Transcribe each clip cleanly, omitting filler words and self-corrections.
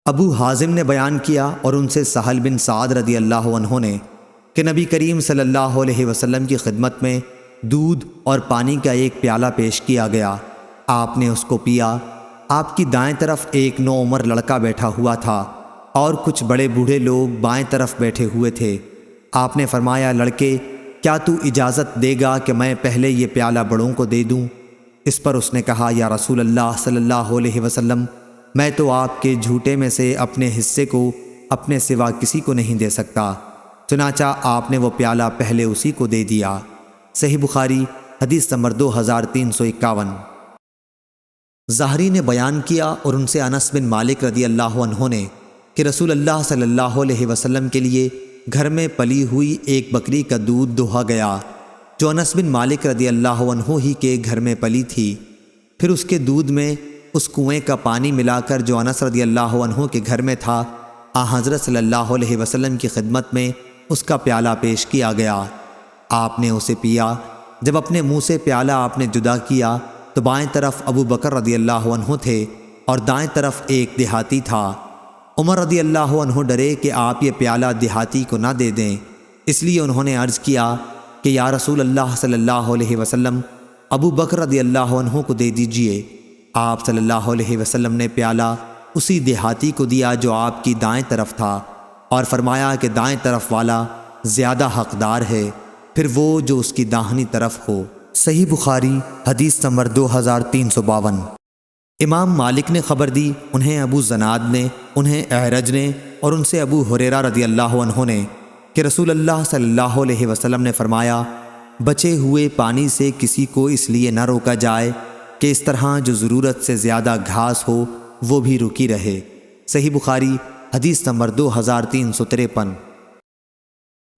ابو حازم نے بیان کیا اور ان سے سہل بن سعد رضی اللہ عنہ نے کہ نبی کریم صلی اللہ علیہ وسلم کی خدمت میں دودھ اور پانی کا ایک پیالہ پیش کیا گیا۔ آپ نے اس کو پیا۔ آپ کی دائیں طرف ایک نوعمر لڑکا بیٹھا ہوا تھا اور کچھ بڑے بوڑھے لوگ بائیں طرف بیٹھے ہوئے تھے۔ آپ نے فرمایا، لڑکے، کیا تو اجازت دے گا کہ میں پہلے یہ پیالہ بڑوں کو دے دوں؟ اس پر اس نے کہا، یا رسول اللہ صلی اللہ علیہ وسلم، میں تو آپ کے جھوٹے میں سے اپنے حصے کو اپنے سوا کسی کو نہیں دے سکتا۔ چنانچہ آپ نے وہ پیالہ پہلے اسی کو دے دیا۔ صحیح بخاری حدیث نمبر 2351۔ زہری نے بیان کیا اور ان سے انس بن مالک رضی اللہ عنہ نے کہ رسول اللہ صلی اللہ علیہ وسلم کے لیے گھر میں پلی ہوئی ایک بکری کا دودھ دوہا گیا جو انس بن مالک رضی اللہ عنہ ہی کے گھر میں پلی تھی۔ پھر اس کے دودھ میں اس کنویں کا پانی ملا کر جو انس رضی اللہ عنہ کے گھر میں تھا، حضرت صلی اللہ علیہ وسلم کی خدمت میں اس کا پیالہ پیش کیا گیا۔ آپ نے اسے پیا۔ جب اپنے منہ سے پیالہ آپ نے جدا کیا تو بائیں طرف ابو بکر رضی اللہ عنہ تھے اور دائیں طرف ایک دیہاتی تھا۔ عمر رضی اللہ عنہ ڈرے کہ آپ یہ پیالہ دیہاتی کو نہ دے دیں، اس لیے انہوں نے عرض کیا کہ یا رسول اللہ صلی اللہ علیہ وسلم، ابو بکر رضی اللہ عنہ کو دے دیجئے۔ آپ صلی اللہ علیہ وسلم نے پیالہ اسی دیہاتی کو دیا جو آپ کی دائیں طرف تھا اور فرمایا کہ دائیں طرف والا زیادہ حقدار ہے، پھر وہ جو اس کی داہنی طرف ہو۔ صحیح بخاری حدیث نمبر 2352۔ امام مالک نے خبر دی، انہیں ابو زناد نے، انہیں اعرج نے اور ان سے ابو ہریرہ رضی اللہ عنہ نے کہ رسول اللہ صلی اللہ علیہ وسلم نے فرمایا، بچے ہوئے پانی سے کسی کو اس لیے نہ روکا جائے کہ اس طرح جو ضرورت سے زیادہ گھاس ہو وہ بھی رکی رہے۔ صحیح بخاری حدیث نمبر 2353۔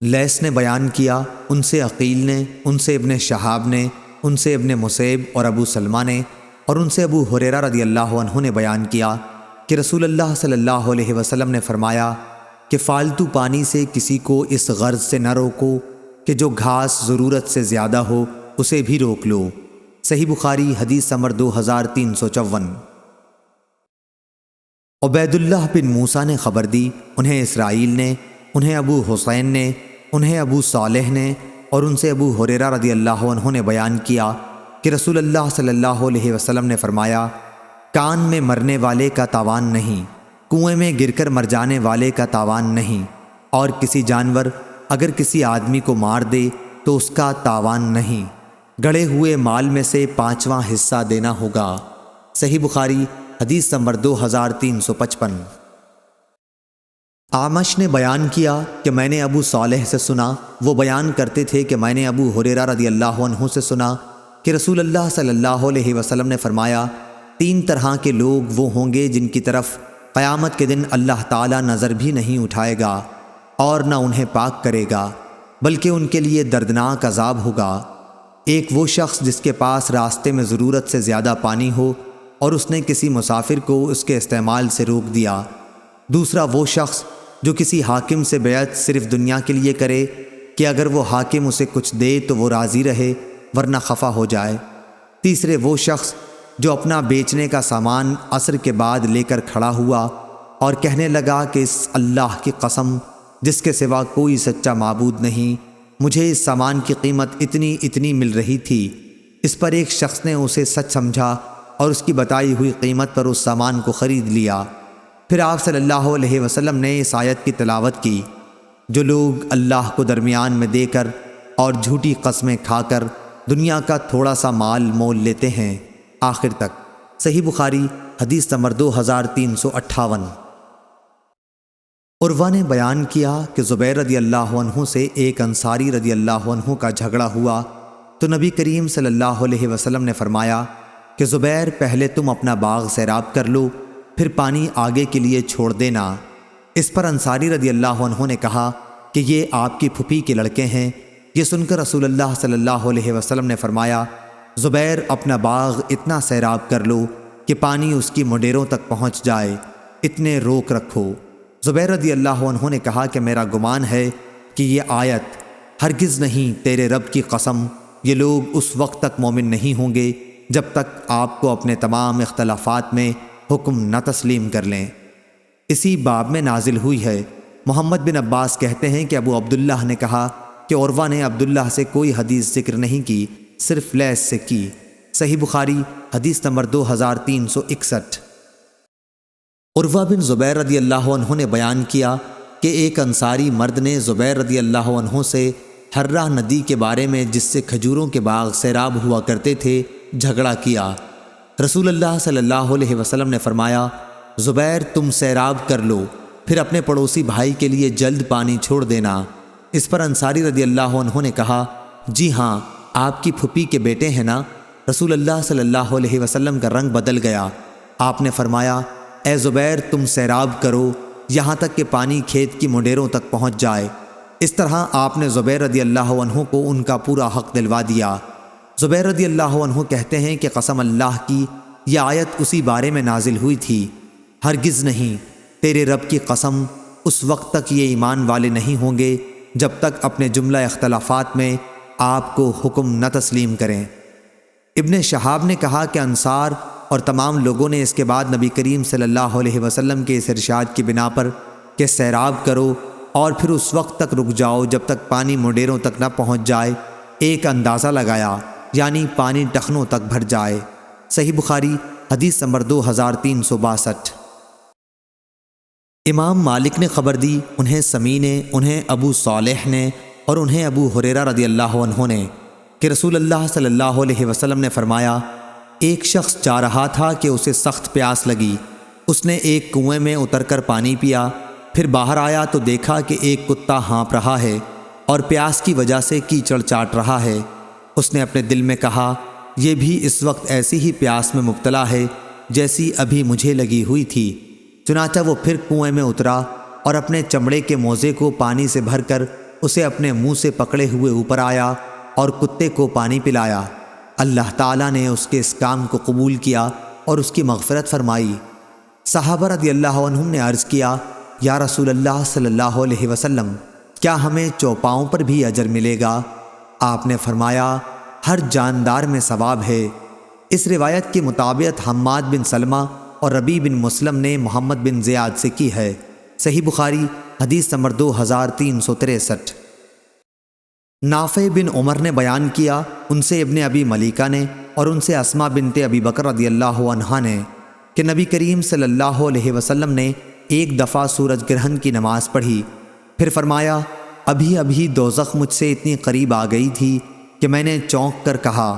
لیث نے بیان کیا، ان سے عقیل نے، ان سے ابن شہاب نے، ان سے ابن مسیب اور ابو سلمہ نے اور ان سے ابو ہریرہ رضی اللہ عنہ نے بیان کیا کہ رسول اللہ صلی اللہ علیہ وسلم نے فرمایا کہ فالتو پانی سے کسی کو اس غرض سے نہ روکو کہ جو گھاس ضرورت سے زیادہ ہو اسے بھی روک لو۔ صحیح بخاری حدیث نمبر 2354۔ عبید اللہ بن موسیٰ نے خبر دی، انہیں اسرائیل نے، انہیں ابو حسین نے، انہیں ابو صالح نے اور ان سے ابو ہریرہ رضی اللہ عنہ نے بیان کیا کہ رسول اللہ صلی اللہ علیہ وسلم نے فرمایا، کان میں مرنے والے کا تاوان نہیں، کنویں میں گر کر مر جانے والے کا تاوان نہیں، اور کسی جانور اگر کسی آدمی کو مار دے تو اس کا تاوان نہیں، گڑے ہوئے مال میں سے 5واں حصہ دینا ہوگا۔ صحیح بخاری حدیث نمبر 2355۔ اعمش نے بیان کیا کہ میں نے ابو صالح سے سنا، وہ بیان کرتے تھے کہ میں نے ابو ہریرہ رضی اللہ عنہ سے سنا کہ رسول اللہ صلی اللہ علیہ وسلم نے فرمایا، 3 طرح کے لوگ وہ ہوں گے جن کی طرف قیامت کے دن اللہ تعالیٰ نظر بھی نہیں اٹھائے گا اور نہ انہیں پاک کرے گا، بلکہ ان کے لیے دردناک عذاب ہوگا۔ ایک وہ شخص جس کے پاس راستے میں ضرورت سے زیادہ پانی ہو اور اس نے کسی مسافر کو اس کے استعمال سے روک دیا۔ دوسرا وہ شخص جو کسی حاکم سے بیعت صرف دنیا کے لیے کرے کہ اگر وہ حاکم اسے کچھ دے تو وہ راضی رہے ورنہ خفا ہو جائے۔ تیسرے وہ شخص جو اپنا بیچنے کا سامان عصر کے بعد لے کر کھڑا ہوا اور کہنے لگا کہ اس اللہ کی قسم جس کے سوا کوئی سچا معبود نہیں، مجھے اس سامان کی قیمت اتنی مل رہی تھی۔ اس پر ایک شخص نے اسے سچ سمجھا اور اس کی بتائی ہوئی قیمت پر اس سامان کو خرید لیا۔ پھر آپ صلی اللہ علیہ وسلم نے اس آیت کی تلاوت کی، جو لوگ اللہ کو درمیان میں دے کر اور جھوٹی قسمیں کھا کر دنیا کا تھوڑا سا مال مول لیتے ہیں، آخر تک۔ صحیح بخاری حدیث نمبر 2358۔ عروہ نے بیان کیا کہ زبیر رضی اللہ عنہ سے ایک انصاری رضی اللہ عنہ کا جھگڑا ہوا تو نبی کریم صلی اللہ علیہ وسلم نے فرمایا کہ زبیر، پہلے تم اپنا باغ سیراب کر لو، پھر پانی آگے کے لیے چھوڑ دینا۔ اس پر انصاری رضی اللہ عنہ نے کہا کہ یہ آپ کی پھوپھی کے لڑکے ہیں۔ یہ سن کر رسول اللہ صلی اللہ علیہ وسلم نے فرمایا، زبیر، اپنا باغ اتنا سیراب کر لو کہ پانی اس کی مڈیروں تک پہنچ جائے، اتنے روک رکھو۔ زبیر رضی اللہ عنہ نے کہا کہ میرا گمان ہے کہ یہ آیت، ہرگز نہیں تیرے رب کی قسم، یہ لوگ اس وقت تک مومن نہیں ہوں گے جب تک آپ کو اپنے تمام اختلافات میں حکم نہ تسلیم کر لیں۔ اسی باب میں نازل ہوئی ہے۔ محمد بن عباس کہتے ہیں کہ ابو عبداللہ نے کہا کہ عروہ نے عبداللہ سے کوئی حدیث ذکر نہیں کی، صرف لیث سے کی۔ صحیح بخاری حدیث نمبر 2361۔ عروہ بن زبیر رضی اللہ عنہ نے بیان کیا کہ ایک انصاری مرد نے زبیر رضی اللہ عنہ سے حرہ ندی کے بارے میں، جس سے کھجوروں کے باغ سیراب ہوا کرتے تھے، جھگڑا کیا۔ رسول اللہ صلی اللہ علیہ وسلم نے فرمایا، زبیر تم سیراب کر لو، پھر اپنے پڑوسی بھائی کے لیے جلد پانی چھوڑ دینا۔ اس پر انصاری رضی اللہ عنہ نے کہا، جی ہاں، آپ کی پھوپھی کے بیٹے ہیں نا؟ رسول اللہ صلی اللہ علیہ وسلم کا رنگ بدل گیا۔ آپ نے فرمایا، اے زبیر تم سیراب کرو یہاں تک کہ پانی کھیت کی منڈیروں تک پہنچ جائے۔ اس طرح آپ نے زبیر رضی اللہ عنہ کو ان کا پورا حق دلوا دیا۔ زبیر رضی اللہ عنہ کہتے ہیں کہ قسم اللہ کی، یہ آیت اسی بارے میں نازل ہوئی تھی، ہرگز نہیں، تیرے رب کی قسم، اس وقت تک یہ ایمان والے نہیں ہوں گے جب تک اپنے جملہ اختلافات میں آپ کو حکم نہ تسلیم کریں۔ ابن شہاب نے کہا کہ انصار اور تمام لوگوں نے اس کے بعد نبی کریم صلی اللہ علیہ وسلم کے اس ارشاد کی بنا پر کہ سیراب کرو اور پھر اس وقت تک رک جاؤ جب تک پانی منڈیروں تک نہ پہنچ جائے، ایک اندازہ لگایا، یعنی پانی ٹخنوں تک بھر جائے۔ صحیح بخاری حدیث نمبر 2362۔ امام مالک نے خبر دی، انہیں سمی نے، انہیں ابو صالح نے اور انہیں ابو ہریرہ رضی اللہ عنہ نے کہ رسول اللہ صلی اللہ علیہ وسلم نے فرمایا، ایک شخص جا رہا تھا کہ اسے سخت پیاس لگی، اس نے ایک کنویں میں اتر کر پانی پیا، پھر باہر آیا تو دیکھا کہ ایک کتا ہانپ رہا ہے اور پیاس کی وجہ سے کیچڑ چاٹ رہا ہے۔ اس نے اپنے دل میں کہا، یہ بھی اس وقت ایسی ہی پیاس میں مبتلا ہے جیسی ابھی مجھے لگی ہوئی تھی۔ چنانچہ وہ پھر کنویں میں اترا اور اپنے چمڑے کے موزے کو پانی سے بھر کر اسے اپنے منہ سے پکڑے ہوئے اوپر آیا اور کتے کو پانی پلایا۔ اللہ تعالیٰ نے اس کے اس کام کو قبول کیا اور اس کی مغفرت فرمائی۔ صحابہ رضی اللہ عنہم نے عرض کیا، یا رسول اللہ صلی اللہ علیہ وسلم، کیا ہمیں چوپاؤں پر بھی اجر ملے گا؟ آپ نے فرمایا، ہر جاندار میں ثواب ہے۔ اس روایت کے مطابق حماد بن سلمہ اور ربیع بن مسلم نے محمد بن زیاد سے کی ہے۔ صحیح بخاری حدیث نمبر 2363۔ نافع بن عمر نے بیان کیا، ان سے ابن ابی ملیکہ نے اور ان سے اسماء بنت ابی بکر رضی اللہ عنہا نے کہ نبی کریم صلی اللہ علیہ وسلم نے ایک دفعہ سورج گرہن کی نماز پڑھی، پھر فرمایا، ابھی ابھی دوزخ مجھ سے اتنی قریب آ گئی تھی کہ میں نے چونک کر کہا،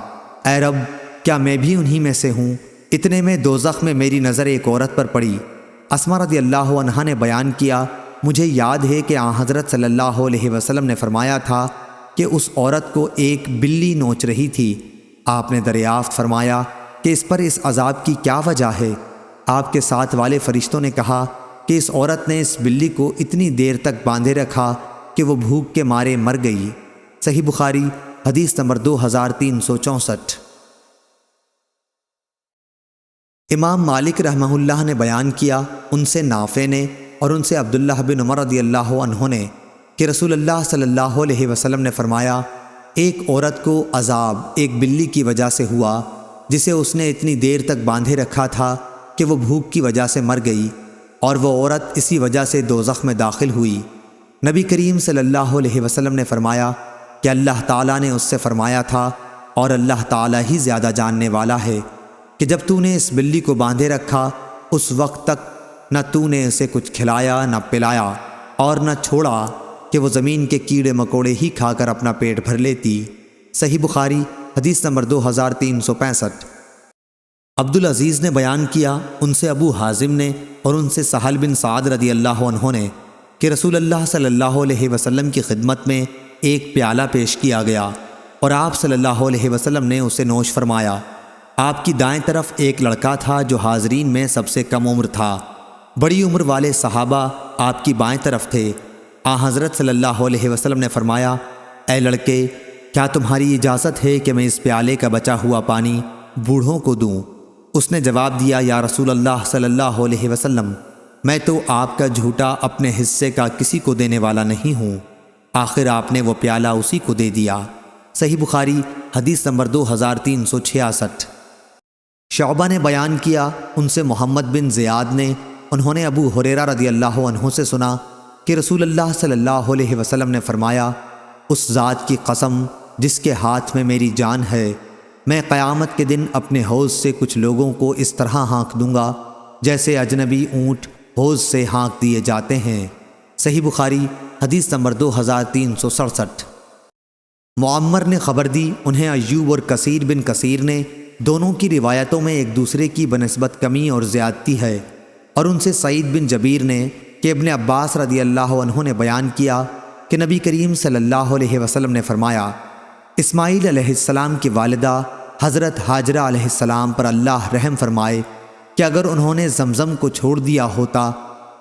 اے رب، کیا میں بھی انہی میں سے ہوں؟ اتنے میں دوزخ میں میری نظر ایک عورت پر پڑی۔ اسماء رضی اللہ عنہا نے بیان کیا، مجھے یاد ہے کہ آن حضرت صلی اللہ علیہ وسلم نے فرمایا تھا کہ اس عورت کو ایک بلی نوچ رہی تھی۔ آپ نے دریافت فرمایا کہ اس پر اس عذاب کی کیا وجہ ہے؟ آپ کے ساتھ والے فرشتوں نے کہا کہ اس عورت نے اس بلی کو اتنی دیر تک باندھے رکھا کہ وہ بھوک کے مارے مر گئی۔ صحیح بخاری حدیث نمبر 2364۔ امام مالک رحمہ اللہ نے بیان کیا، ان سے نافع نے اور ان سے عبداللہ بن عمر رضی اللہ عنہ نے کہ رسول اللہ صلی اللہ علیہ وسلم نے فرمایا، ایک عورت کو عذاب ایک بلی کی وجہ سے ہوا جسے اس نے اتنی دیر تک باندھے رکھا تھا کہ وہ بھوک کی وجہ سے مر گئی، اور وہ عورت اسی وجہ سے دوزخ میں داخل ہوئی۔ نبی کریم صلی اللہ علیہ وسلم نے فرمایا کہ اللہ تعالیٰ نے اس سے فرمایا تھا، اور اللہ تعالیٰ ہی زیادہ جاننے والا ہے، کہ جب تو نے اس بلی کو باندھے رکھا اس وقت تک نہ تو نے اسے کچھ کھلایا نہ پلایا، اور نہ چھوڑا کہ وہ زمین کے کیڑے مکوڑے ہی کھا کر اپنا پیٹ بھر لیتی۔ صحیح بخاری حدیث نمبر 2365۔ عبدالعزیز نے بیان کیا، ان سے ابو حازم نے اور ان سے سہل بن سعد رضی اللہ عنہ نے کہ رسول اللہ صلی اللہ علیہ وسلم کی خدمت میں ایک پیالہ پیش کیا گیا اور آپ صلی اللہ علیہ وسلم نے اسے نوش فرمایا۔ آپ کی دائیں طرف ایک لڑکا تھا جو حاضرین میں سب سے کم عمر تھا، بڑی عمر والے صحابہ آپ کی بائیں طرف تھے۔ حضرت صلی اللہ علیہ وسلم نے فرمایا، اے لڑکے، کیا تمہاری اجازت ہے کہ میں اس پیالے کا بچا ہوا پانی بوڑھوں کو دوں؟ اس نے جواب دیا، یا رسول اللہ صلی اللہ علیہ وسلم، میں تو آپ کا جھوٹا اپنے حصے کا کسی کو دینے والا نہیں ہوں۔ آخر آپ نے وہ پیالہ اسی کو دے دیا۔ صحیح بخاری حدیث نمبر 2366۔ شعبہ نے بیان کیا، ان سے محمد بن زیاد نے انہوں نے ابو ہریرہ رضی اللہ عنہ سے سنا کہ رسول اللہ صلی اللہ علیہ وسلم نے فرمایا، اس ذات کی قسم جس کے ہاتھ میں میری جان ہے، میں قیامت کے دن اپنے حوض سے کچھ لوگوں کو اس طرح ہانک دوں گا جیسے اجنبی اونٹ حوض سے ہانک دیے جاتے ہیں۔ صحیح بخاری حدیث نمبر 2367۔ معمر نے خبر دی، انہیں ایوب اور کثیر بن کثیر نے، دونوں کی روایتوں میں ایک دوسرے کی بنسبت کمی اور زیادتی ہے، اور ان سے سعید بن جبیر نے کہ ابن عباس رضی اللہ عنہ نے بیان کیا کہ نبی کریم صلی اللہ علیہ وسلم نے فرمایا، اسماعیل علیہ السلام کی والدہ حضرت ہاجرہ علیہ السلام پر اللہ رحم فرمائے کہ اگر انہوں نے زمزم کو چھوڑ دیا ہوتا،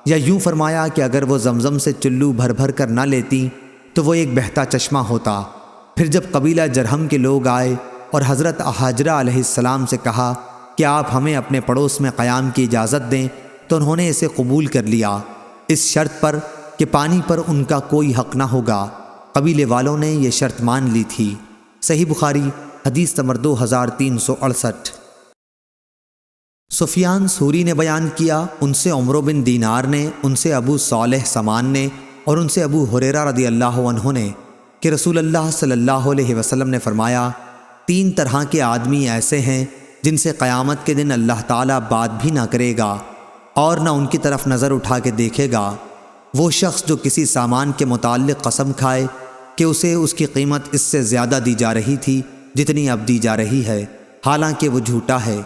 یا یوں فرمایا کہ اگر وہ زمزم سے چلو بھر بھر کر نہ لیتی تو وہ ایک بہتا چشمہ ہوتا۔ پھر جب قبیلہ جرہم کے لوگ آئے اور حضرت ہاجرہ علیہ السلام سے کہا کہ آپ ہمیں اپنے پڑوس میں قیام کی اجازت دیں، تو انہوں نے اسے قبول کر لیا، اس شرط پر کہ پانی پر ان کا کوئی حق نہ ہوگا۔ قبیلے والوں نے یہ شرط مان لی تھی۔ صحیح بخاری حدیث نمبر 2368۔ سفیان ثوری نے بیان کیا، ان سے عمرو بن دینار نے، ان سے ابو صالح سمان نے، اور ان سے ابو ہریرہ رضی اللہ عنہ نے کہ رسول اللہ صلی اللہ علیہ وسلم نے فرمایا، 3 طرح کے آدمی ایسے ہیں جن سے قیامت کے دن اللہ تعالیٰ بات بھی نہ کرے گا اور نہ ان کی طرف نظر اٹھا کے دیکھے گا۔ وہ شخص جو کسی سامان کے متعلق قسم کھائے کہ اسے اس کی قیمت اس سے زیادہ دی جا رہی تھی جتنی اب دی جا رہی ہے، حالانکہ وہ جھوٹا ہے۔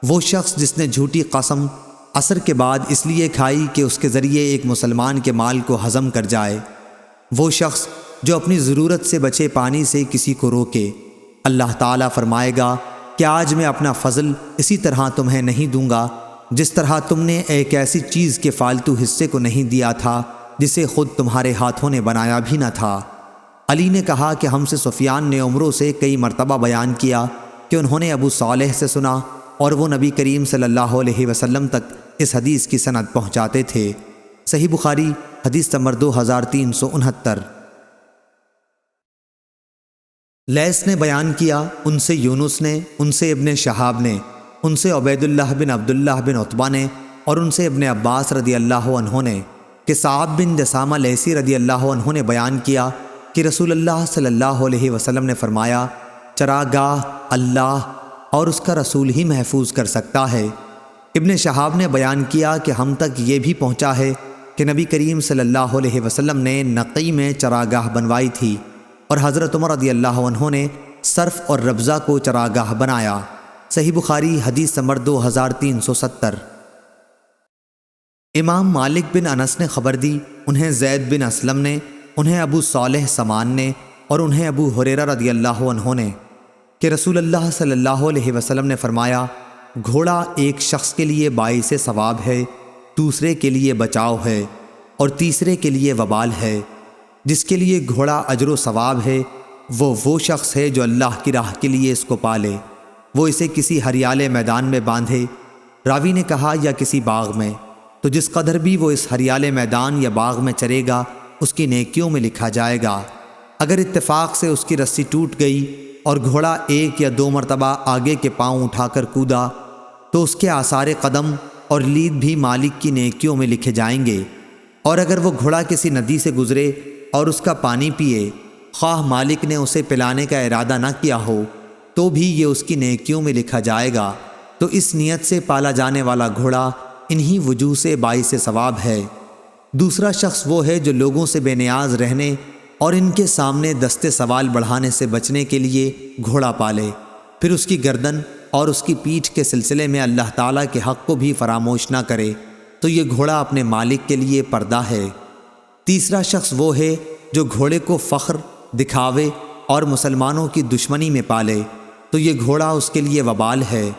وہ شخص جس نے جھوٹی قسم عصر کے بعد اس لیے کھائی کہ اس کے ذریعے ایک مسلمان کے مال کو ہضم کر جائے۔ وہ شخص جو اپنی ضرورت سے بچے پانی سے کسی کو روکے، اللہ تعالیٰ فرمائے گا کہ آج میں اپنا فضل اسی طرح تمہیں نہیں دوں گا جس طرح تم نے ایک ایسی چیز کے فالتو حصے کو نہیں دیا تھا جسے خود تمہارے ہاتھوں نے بنایا بھی نہ تھا۔ علی نے کہا کہ ہم سے سفیان نے عمرو سے کئی مرتبہ بیان کیا کہ انہوں نے ابو صالح سے سنا، اور وہ نبی کریم صلی اللہ علیہ وسلم تک اس حدیث کی سند پہنچاتے تھے۔ صحیح بخاری حدیث نمبر 2369۔ لیث نے بیان کیا، ان سے یونس نے، ان سے ابن شہاب نے، ان سے عبید اللہ بن عبداللہ بن عتبہ نے، اور ان سے ابن عباس رضی اللہ عنہ نے کہ صعب بن جسامہ لیثی رضی اللہ عنہ نے بیان کیا کہ رسول اللہ صلی اللہ علیہ وسلم نے فرمایا، چراگاہ اللہ اور اس کا رسول ہی محفوظ کر سکتا ہے۔ ابن شہاب نے بیان کیا کہ ہم تک یہ بھی پہنچا ہے کہ نبی کریم صلی اللہ علیہ وسلم نے نقی میں چراگاہ بنوائی تھی، اور حضرت عمر رضی اللہ عنہ نے صرف اور ربضہ کو چراگاہ بنایا۔ صحیح بخاری حدیث نمبر 2370۔ امام مالک بن انس نے خبر دی، انہیں زید بن اسلم نے، انہیں ابو صالح سمان نے، اور انہیں ابو ہریرہ رضی اللہ عنہ نے کہ رسول اللہ صلی اللہ علیہ وسلم نے فرمایا، گھوڑا ایک شخص کے لیے باعث ثواب ہے، دوسرے کے لیے بچاؤ ہے، اور تیسرے کے لیے وبال ہے۔ جس کے لیے گھوڑا اجر و ثواب ہے وہ شخص ہے جو اللہ کی راہ کے لیے اس کو پالے، وہ اسے کسی ہریالے میدان میں باندھے۔ راوی نے کہا یا کسی باغ میں، تو جس قدر بھی وہ اس ہریالے میدان یا باغ میں چرے گا اس کی نیکیوں میں لکھا جائے گا۔ اگر اتفاق سے اس کی رسی ٹوٹ گئی اور گھوڑا 1 یا 2 مرتبہ آگے کے پاؤں اٹھا کر کودا تو اس کے آثار قدم اور لید بھی مالک کی نیکیوں میں لکھے جائیں گے۔ اور اگر وہ گھوڑا کسی ندی سے گزرے اور اس کا پانی پیے، خواہ مالک نے اسے پلانے کا ارادہ نہ کیا ہو، تو بھی یہ اس کی نیکیوں میں لکھا جائے گا۔ تو اس نیت سے پالا جانے والا گھوڑا انہی وجوہ سے باعث ثواب ہے۔ دوسرا شخص وہ ہے جو لوگوں سے بے نیاز رہنے اور ان کے سامنے دستے سوال بڑھانے سے بچنے کے لیے گھوڑا پالے، پھر اس کی گردن اور اس کی پیٹھ کے سلسلے میں اللہ تعالیٰ کے حق کو بھی فراموش نہ کرے، تو یہ گھوڑا اپنے مالک کے لیے پردہ ہے۔ تیسرا شخص وہ ہے جو گھوڑے کو فخر، دکھاوے اور مسلمانوں کی دشمنی میں پالے، تو یہ گھوڑا اس کے لیے وبال ہے۔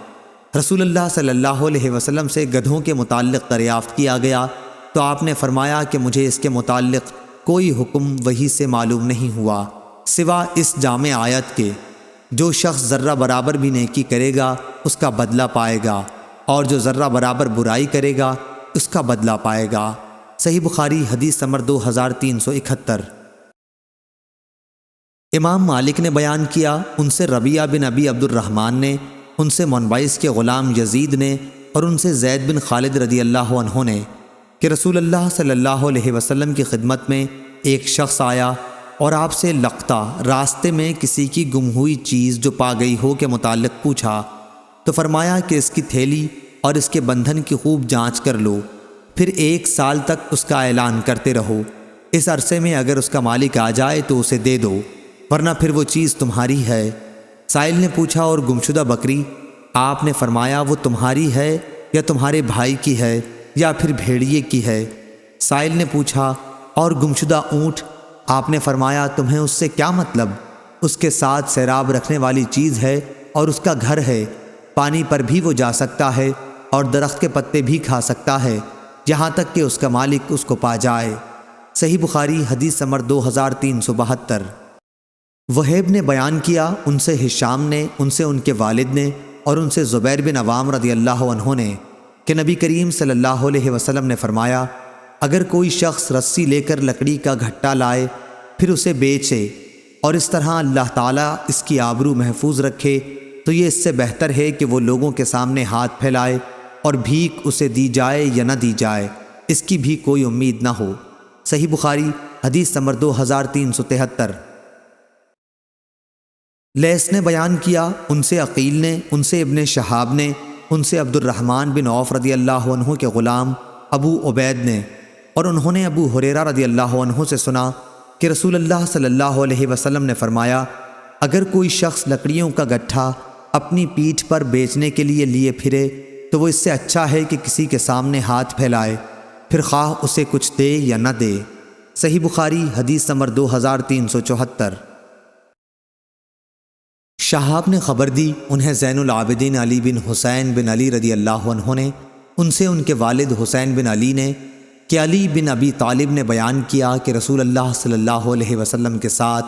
رسول اللہ صلی اللہ علیہ وسلم سے گدھوں کے متعلق دریافت کیا گیا تو آپ نے فرمایا کہ مجھے اس کے متعلق کوئی حکم وحی سے معلوم نہیں ہوا سوا اس جامع آیت کے، جو شخص ذرہ برابر بھی نیکی کرے گا اس کا بدلہ پائے گا، اور جو ذرہ برابر برائی کرے گا اس کا بدلہ پائے گا۔ صحیح بخاری حدیث نمبر 2371۔ امام مالک نے بیان کیا، ان سے ربیعہ بن ابی عبد الرحمن نے، ان سے منبعث کے غلام یزید نے، اور ان سے زید بن خالد رضی اللہ عنہ نے کہ رسول اللہ صلی اللہ علیہ وسلم کی خدمت میں ایک شخص آیا اور آپ سے لقطہ راستے میں کسی کی گم ہوئی چیز جو پا گئی ہو کے متعلق پوچھا، تو فرمایا کہ اس کی تھیلی اور اس کے بندھن کی خوب جانچ کر لو، پھر 1 سال تک اس کا اعلان کرتے رہو۔ اس عرصے میں اگر اس کا مالک آ جائے تو اسے دے دو، ورنہ پھر وہ چیز تمہاری ہے۔ سائل نے پوچھا اور گمشدہ بکری؟ آپ نے فرمایا وہ تمہاری ہے یا تمہارے بھائی کی ہے یا پھر بھیڑیے کی ہے؟ سائل نے پوچھا اور گمشدہ اونٹ؟ آپ نے فرمایا تمہیں اس سے کیا مطلب؟ اس کے ساتھ سیراب رکھنے والی چیز ہے اور اس کا گھر ہے، پانی پر بھی وہ جا سکتا ہے اور درخت کے پتے بھی کھا سکتا ہے یہاں تک کہ اس کا مالک اس کو پا جائے۔ صحیح بخاری حدیث نمبر 2372۔ وہیب نے بیان کیا، ان سے ہشام نے، ان سے ان کے والد نے اور ان سے زبیر بن عوام رضی اللہ عنہ نے کہ نبی کریم صلی اللہ علیہ وسلم نے فرمایا، اگر کوئی شخص رسی لے کر لکڑی کا گھٹا لائے پھر اسے بیچے اور اس طرح اللہ تعالیٰ اس کی آبرو محفوظ رکھے تو یہ اس سے بہتر ہے کہ وہ لوگوں کے سامنے ہاتھ پھیلائے اور بھیک اسے دی جائے یا نہ دی جائے، اس کی بھی کوئی امید نہ ہو۔ صحیح بخاری حدیث نمبر 2373۔ لیث نے بیان کیا، ان سے عقیل نے، ان سے ابن شہاب نے، ان سے عبد الرحمن بن عوف رضی اللہ عنہ کے غلام ابو عبید نے، اور انہوں نے ابو ہریرہ رضی اللہ عنہ سے سنا کہ رسول اللہ صلی اللہ علیہ وسلم نے فرمایا، اگر کوئی شخص لکڑیوں کا گٹھا اپنی پیٹھ پر بیچنے کے لیے پھرے تو وہ اس سے اچھا ہے کہ کسی کے سامنے ہاتھ پھیلائے، پھر خواہ اسے کچھ دے یا نہ دے۔ صحیح بخاری حدیث نمبر 2374۔ شہاب نے خبر دی، انہیں زین العابدین علی بن حسین بن علی رضی اللہ عنہ نے، ان سے ان کے والد حسین بن علی نے کہ علی بن ابی طالب نے بیان کیا کہ رسول اللہ صلی اللہ علیہ وسلم کے ساتھ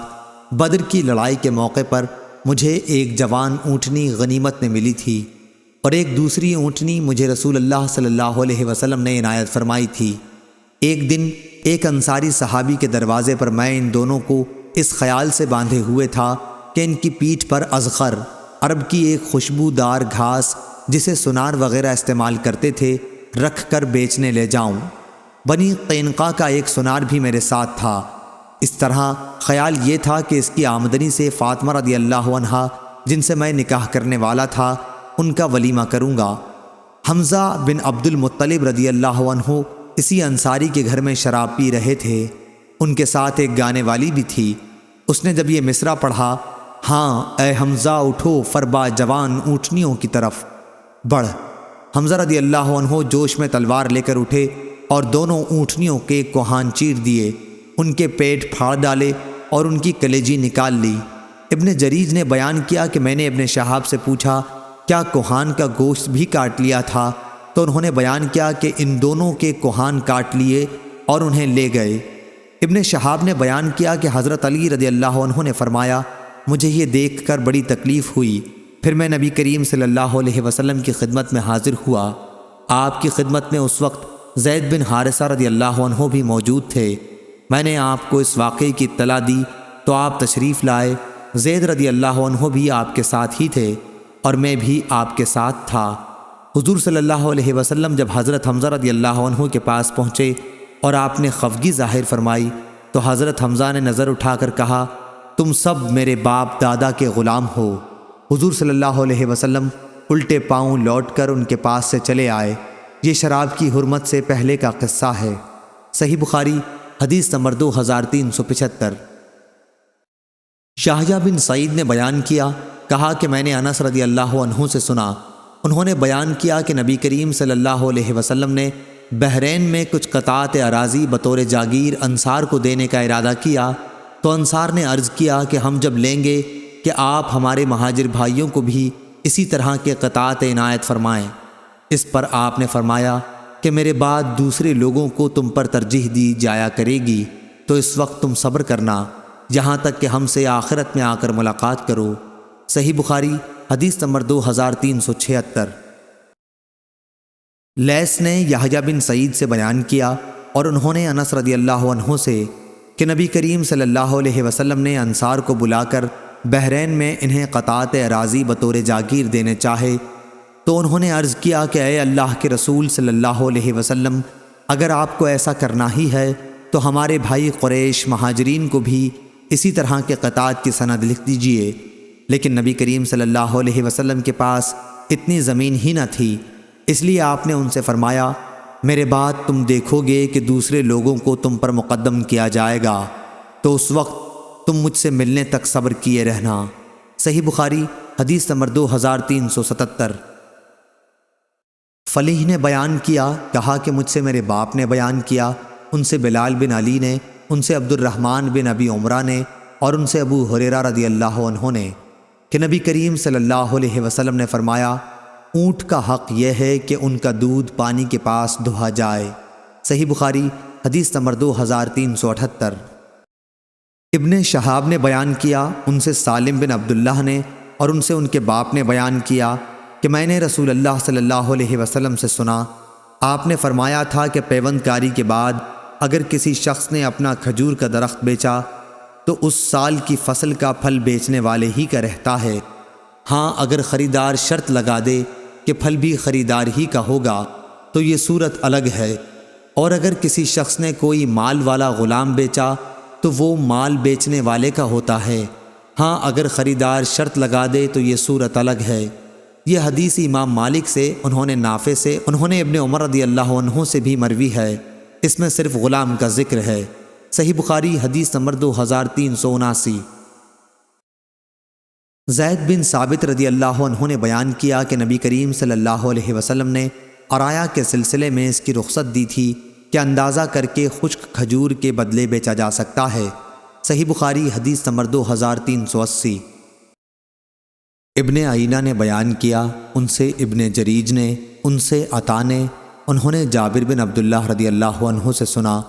بدر کی لڑائی کے موقع پر مجھے ایک جوان اونٹنی غنیمت میں ملی تھی اور ایک دوسری اونٹنی مجھے رسول اللہ صلی اللہ علیہ وسلم نے عنایت فرمائی تھی۔ ایک دن ایک انصاری صحابی کے دروازے پر میں ان دونوں کو اس خیال سے باندھے ہوئے تھا کہ ان کی پیٹھ پر ازخر، عرب کی ایک خوشبودار گھاس جسے سنار وغیرہ استعمال کرتے تھے، رکھ کر بیچنے لے جاؤں۔ بنی قینقاع کا ایک سنار بھی میرے ساتھ تھا۔ اس طرح خیال یہ تھا کہ اس کی آمدنی سے فاطمہ رضی اللہ عنہا جن سے میں نکاح کرنے والا تھا ان کا ولیمہ کروں گا۔ حمزہ بن عبد المطلب رضی اللہ عنہ اسی انصاری کے گھر میں شراب پی رہے تھے، ان کے ساتھ ایک گانے والی بھی تھی۔ اس نے جب یہ مصرع پڑھا، ہاں اے حمزہ اٹھو فربا جوان اونٹنیوں کی طرف بڑھ، حمزہ رضی اللہ عنہ جوش میں تلوار لے کر اٹھے اور دونوں اونٹنیوں کے کوہان چیر دیے، ان کے پیٹ پھاڑ ڈالے اور ان کی کلیجی نکال لی۔ ابن جریج نے بیان کیا کہ میں نے ابن شہاب سے پوچھا کیا کوہان کا گوشت بھی کاٹ لیا تھا؟ تو انہوں نے بیان کیا کہ ان دونوں کے کوہان کاٹ لیے اور انہیں لے گئے۔ ابن شہاب نے بیان کیا کہ حضرت علی رضی اللہ عنہ نے فرمایا، مجھے یہ دیکھ کر بڑی تکلیف ہوئی، پھر میں نبی کریم صلی اللہ علیہ وسلم کی خدمت میں حاضر ہوا۔ آپ کی خدمت میں اس وقت زید بن حارثہ رضی اللہ عنہ بھی موجود تھے۔ میں نے آپ کو اس واقعے کی اطلاع دی تو آپ تشریف لائے۔ زید رضی اللہ عنہ بھی آپ کے ساتھ ہی تھے اور میں بھی آپ کے ساتھ تھا۔ حضور صلی اللہ علیہ وسلم جب حضرت حمزہ رضی اللہ عنہ کے پاس پہنچے اور آپ نے خفگی ظاہر فرمائی تو حضرت حمزہ نے نظر اٹھا کر کہا، تم سب میرے باپ دادا کے غلام ہو۔ حضور صلی اللہ علیہ وسلم الٹے پاؤں لوٹ کر ان کے پاس سے چلے آئے۔ یہ شراب کی حرمت سے پہلے کا قصہ ہے۔ صحیح بخاری حدیث نمبر 2375۔ شاہجہ بن سعید نے بیان کیا، کہا کہ میں نے انس رضی اللہ عنہ سے سنا، انہوں نے بیان کیا کہ نبی کریم صلی اللہ علیہ وسلم نے بحرین میں کچھ قطعات اراضی بطور جاگیر انصار کو دینے کا ارادہ کیا تو انصار نے عرض کیا کہ ہم جب لیں گے کہ آپ ہمارے مہاجر بھائیوں کو بھی اسی طرح کے قطعات عنایت فرمائیں۔ اس پر آپ نے فرمایا کہ میرے بعد دوسرے لوگوں کو تم پر ترجیح دی جایا کرے گی، تو اس وقت تم صبر کرنا یہاں تک کہ ہم سے آخرت میں آ کر ملاقات کرو۔ صحیح بخاری حدیث نمبر 2376۔ لیث نے یحییٰ بن سعید سے بیان کیا اور انہوں نے انس رضی اللہ عنہ سے کہ نبی کریم صلی اللہ علیہ وسلم نے انصار کو بلا کر بحرین میں انہیں قطعات اراضی بطور جاگیر دینے چاہے تو انہوں نے عرض کیا کہ اے اللہ کے رسول صلی اللہ علیہ وسلم، اگر آپ کو ایسا کرنا ہی ہے تو ہمارے بھائی قریش مہاجرین کو بھی اسی طرح کے قطعات کی سند لکھ دیجئے۔ لیکن نبی کریم صلی اللہ علیہ وسلم کے پاس اتنی زمین ہی نہ تھی، اس لیے آپ نے ان سے فرمایا، میرے بعد تم دیکھو گے کہ دوسرے لوگوں کو تم پر مقدم کیا جائے گا، تو اس وقت تم مجھ سے ملنے تک صبر کیے رہنا۔ صحیح بخاری حدیث نمبر 2377۔ فلیح نے بیان کیا، کہا کہ مجھ سے میرے باپ نے بیان کیا، ان سے بلال بن علی نے، ان سے عبد الرحمن بن ابی عمرہ نے، اور ان سے ابو ہریرہ رضی اللہ عنہ نے کہ نبی کریم صلی اللہ علیہ وسلم نے فرمایا، اونٹ کا حق یہ ہے کہ ان کا دودھ پانی کے پاس دہا جائے۔ صحیح بخاری حدیث نمبر 2378۔ ابن شہاب نے بیان کیا، ان سے سالم بن عبداللہ نے اور ان سے ان کے باپ نے بیان کیا کہ میں نے رسول اللہ صلی اللہ علیہ وسلم سے سنا، آپ نے فرمایا تھا کہ پیوند کاری کے بعد اگر کسی شخص نے اپنا کھجور کا درخت بیچا تو اس سال کی فصل کا پھل بیچنے والے ہی کا رہتا ہے، ہاں اگر خریدار شرط لگا دے کہ پھل بھی خریدار ہی کا ہوگا تو یہ صورت الگ ہے، اور اگر کسی شخص نے کوئی مال والا غلام بیچا تو وہ مال بیچنے والے کا ہوتا ہے، ہاں اگر خریدار شرط لگا دے تو یہ صورت الگ ہے۔ یہ حدیث امام مالک سے، انہوں نے نافع سے، انہوں نے ابن عمر رضی اللہ عنہ سے بھی مروی ہے، اس میں صرف غلام کا ذکر ہے۔ صحیح بخاری حدیث نمبر 2379۔ زید بن ثابت رضی اللہ عنہ نے بیان کیا کہ نبی کریم صلی اللہ علیہ وسلم نے عرایا کے سلسلے میں اس کی رخصت دی تھی کہ اندازہ کر کے خشک کھجور کے بدلے بیچا جا سکتا ہے۔ صحیح بخاری حدیث نمبر 2380۔ ابن عینہ نے بیان کیا، ان سے ابن جریج نے، ان سے عطا نے، انہوں نے جابر بن عبداللہ رضی اللہ عنہ سے سنا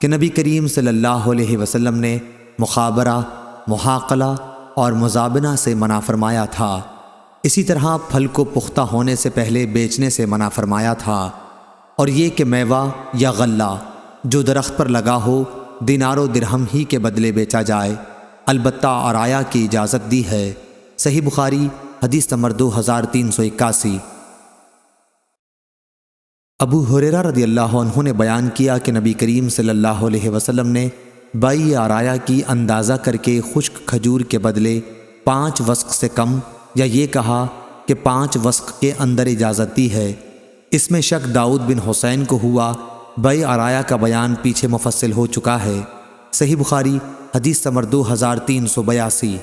کہ نبی کریم صلی اللہ علیہ وسلم نے مخابرہ، محاقلہ اور مزابنہ سے منع فرمایا تھا، اسی طرح پھل کو پختہ ہونے سے پہلے بیچنے سے منع فرمایا تھا، اور یہ کہ میوہ یا غلہ جو درخت پر لگا ہو دینار و درہم ہی کے بدلے بیچا جائے، البتہ عرایا کی اجازت دی ہے۔ صحیح بخاری حدیث نمبر 2381۔ ابو ہریرہ رضی اللہ عنہ نے بیان کیا کہ نبی کریم صلی اللہ علیہ وسلم نے بیع عرایا کی اندازہ کر کے خشک کھجور کے بدلے 5 وسق سے کم، یا یہ کہا کہ 5 وسق کے اندر اجازت دی ہے۔ اس میں شک داؤد بن حسین کو ہوا، بیع عرایا کا بیان پیچھے مفصل ہو چکا ہے۔ صحیح بخاری حدیث نمبر 2382۔